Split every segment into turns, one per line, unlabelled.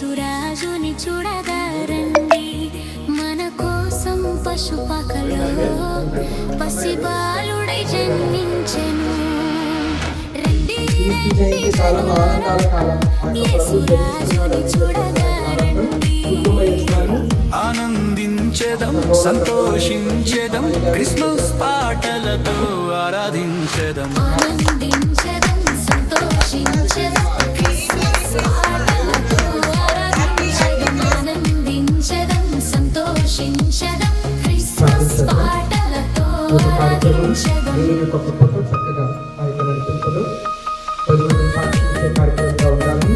యేసురాజుని చూడగారండి మన కోసం పశుపకలో పసిబాలుడై జన్మించెను రండి యేసురాజుని చూడగారండి
ఆనందించెదం సంతోషించెదం క్రిస్మస్ పాటలతో ఆరాధించెదం
ఆనందించెదం సంతోషించెదం క్రిస్మస్ పాటలతో ఆరాధించెదం ఆనందించెదం సంతోషించెదం క్రిస్మస్ పాటలతో ఆరాధించెదం
చక్కగా కార్యక్రమంగా ఉండాలని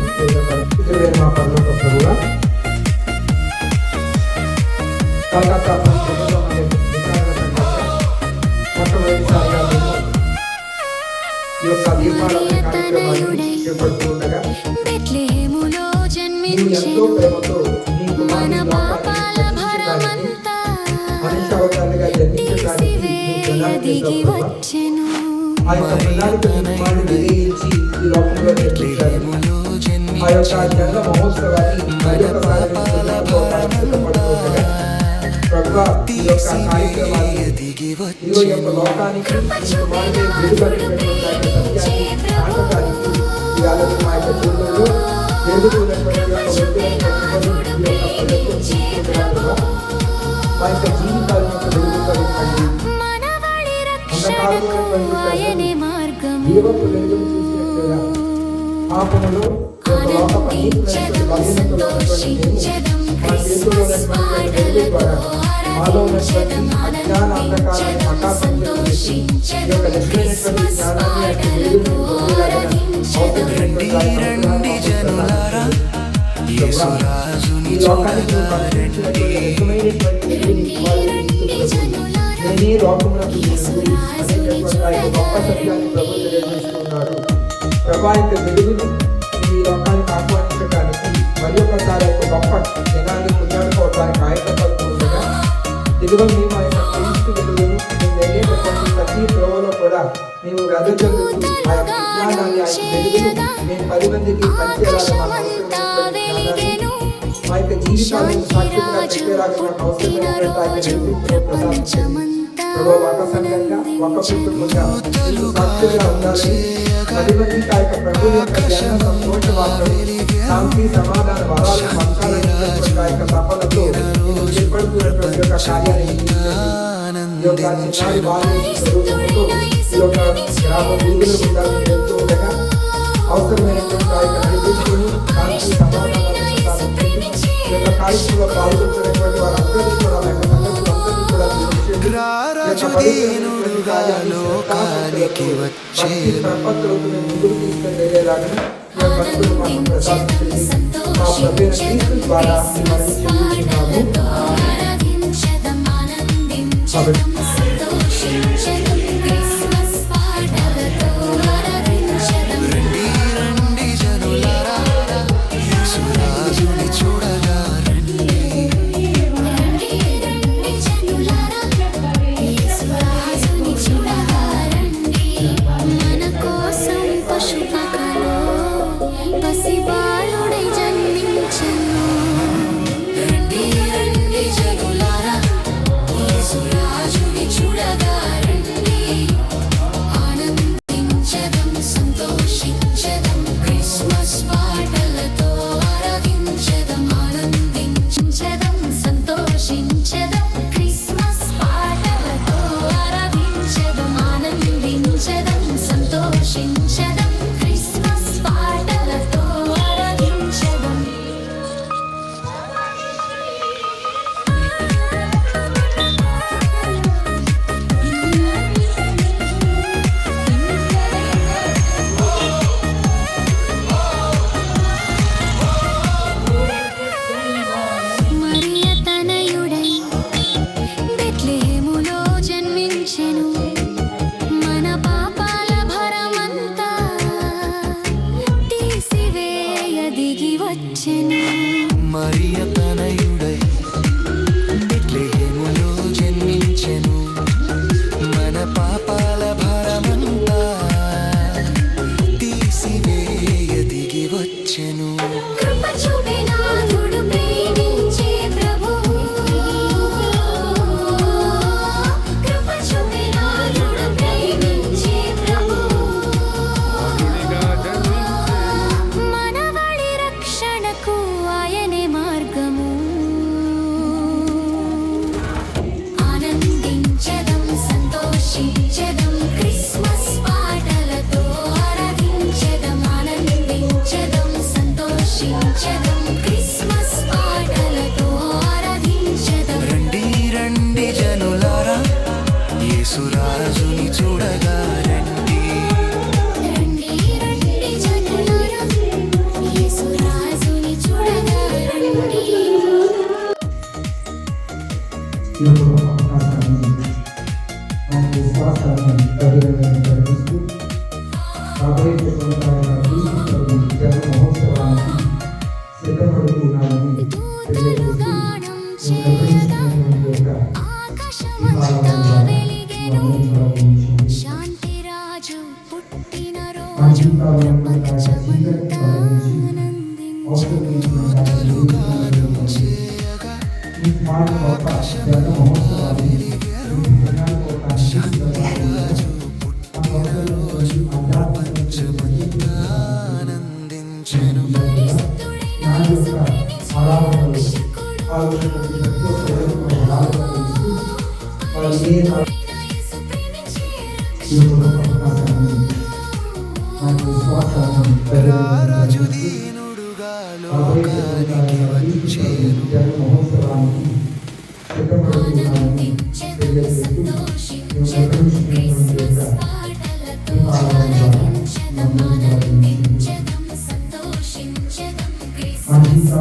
మా పనుల ప్రభుగా కలకత్తా మొట్టమొదటిసారిగా ఈ యొక్క దీపావళి కార్యక్రమాన్ని చేపడుతుండగా
బెత్లెహేములో
ఎంతో ప్రేమతో
మన పాపాల భారమంతా
మనిషి అవతారంగా జన్మించడానికి
దిగి వచ్చెను
ఆ యొక్క ప్రణాళికను విజయించి ఈ లోకంలో నిర్మించారు. ఆ యొక్క జన్మ మహోత్సవాన్ని మరొకసారి సిద్ధపడుతుండగా ప్రభువా ఈ యొక్క కార్యక్రమాన్ని ఇదిగో ఈ యొక్క లోకానికి కుమారుడే వెలుగనేటువంటి సత్యాన్ని నాటకానికి ఇవాళ మా యొక్క జీవితంలో వెలుగుతున్నటువంటి మా యొక్క జీవితాల యొక్క వెలుగుతున్నటువంటి
ఆయనే మార్గం
జీవపు వెలుగును చూసినట్లుగా పాపములో
ఆనందించెదం సంతోషించెదం క్రిస్మస్ పాటలతో ఆరాధించెదం ఆనందించెదం సంతోషించెదం క్రిస్మస్ పాటలతో ఆరాధించెదం
రండి రండి జనులారా యేసురాజుని చూడగారండి
నేనే లోకమునకు అనేటటువంటి ఆ యొక్క గొప్ప సత్యాన్ని ప్రభు తెలియజేస్తున్నాడు. ప్రభా యొక్క వెలుగుని ఈ లోకానికి ఆహ్వానించడానికి మరి ఒకసారి యొక్క గొప్ప జనాన్ని ముద్దాడుకోవడానికి ఆయకపడుతూ ఉండగా ఇదిగో మేము ఆ యొక్క క్రీస్తు వెలుగును మేము వెళ్ళేటటువంటి ప్రతి త్రోవలో కూడా మేము వెదజల్లుతూ ఆ యొక్క విజ్ఞానాన్ని ఆ యొక్క వెలుగును మేము 10 మందికి పంచేలాగా మాకు అవసరమైనటువంటి జ్ఞానాన్ని మా యొక్క జీవితాలను సాక్షిగా పెట్టేలాగా మాకు అవసరమైనటువంటి ఆ యొక్క వెలుగును ప్రసాదించండి. ప్రభు ఒక సంఘంగా ఒక కుటుంబంగా సాక్షిగా ఉండాలని 10 మందికి ఆ యొక్క ప్రభు యొక్క జన్మ సంతోష వార్తలు శాంతి సమాధాన వరాలు పంచాలనేటువంటి ఆ యొక్క తపనతో నేను చేపడుతున్నటువంటి యొక్క కార్యాన్ని ఈ యొక్క చిన్నారి బాల్య స్వరూపంతో ఈ యొక్క గ్రామ వీధులు గుండా వెళ్తూ ఉండగా అవసరమైనటువంటి ఆ యొక్క నడిపించుకుని శాంతి సమాధానాలను ప్రసాదించండి. ఈ యొక్క కార్యక్రమంలో పాల్గొంటున్నటువంటి వారందరినీ కూడా ఆ యొక్క సంగతులందరినీ కూడా
రారాజుదీనుడుగా లోకానికి వచ్చేను
ముందుకు తీసుకెళ్ళేలాగా మా భక్తులు మాకు ప్రసాదించండి. మా ప్రభువైన క్రీస్తు ద్వారా ఈ మనవి చెల్లిస్తున్నాము.
ఆరాధించెదం ఆనందించెదం సంతోషించెదం క్రిస్మస్ పాటలతో ఆరాధించెదం
రండి రండి జనులారా యేసురాజుని చూడగారండి
రండి రండి జనులారా యేసురాజుని చూడగారండి మన కోసం పశుపకలో పసిబాలుడై జన్మించెను రండి రండి జనులారా యేసురాజుని చూడగారండి ఆనందించెదం సంతోషించెదం క్రిస్మస్ పాటలతో ఆరాధించెదం ఆనందించెదం సంతోషించెదం క్రిస్మస్ పాటలతో ఆరాధించెదం ఆనందించెదం సంతోషించెదం క్రిస్మస్ పాటలతో ఆరాధించెదం మరియ తనయుడై బెత్లెహేములో జన్మించెను మన పాపాల భారమంతా తీసివేయ దిగి వచ్చెను
మరియ తనయుడై బెత్లెహేములో జన్మించెను మన పాపాల భారమంతా తీసివేయ దిగి వచ్చెను
కృప చూపిన సంతోషించదం క్రిస్మస్ పాటలతో ఆరాధించదం
రండి రండి జనులారా యేసురాజుని చూడగా రండి
రండి రండి జనులారా యేసురాజుని చూడగా రండి
ఈ యొక్క అవకాశాన్ని మన విశ్వాసాన్ని బహిరంగంగా ప్రకటిస్తూ రాబోయే జన్మ మహోత్సవానికి సిద్ధపడుతున్నామని
దూతలు గానం చేయగా ఆకాశమంతా వెలిగెను శాంతిరాజు పుట్టిన రోజు ప్రపంచమంతా ఆనందించు
ఆనందించెను రాజు దీనుడుగా లోకానికి వచ్చేను
ఆనందించెదం సంతోషించెదం క్రిస్మస్ పాటలతో ఆరాధించెదం ఆనందించెదం సంతోషించెదం క్రిస్మస్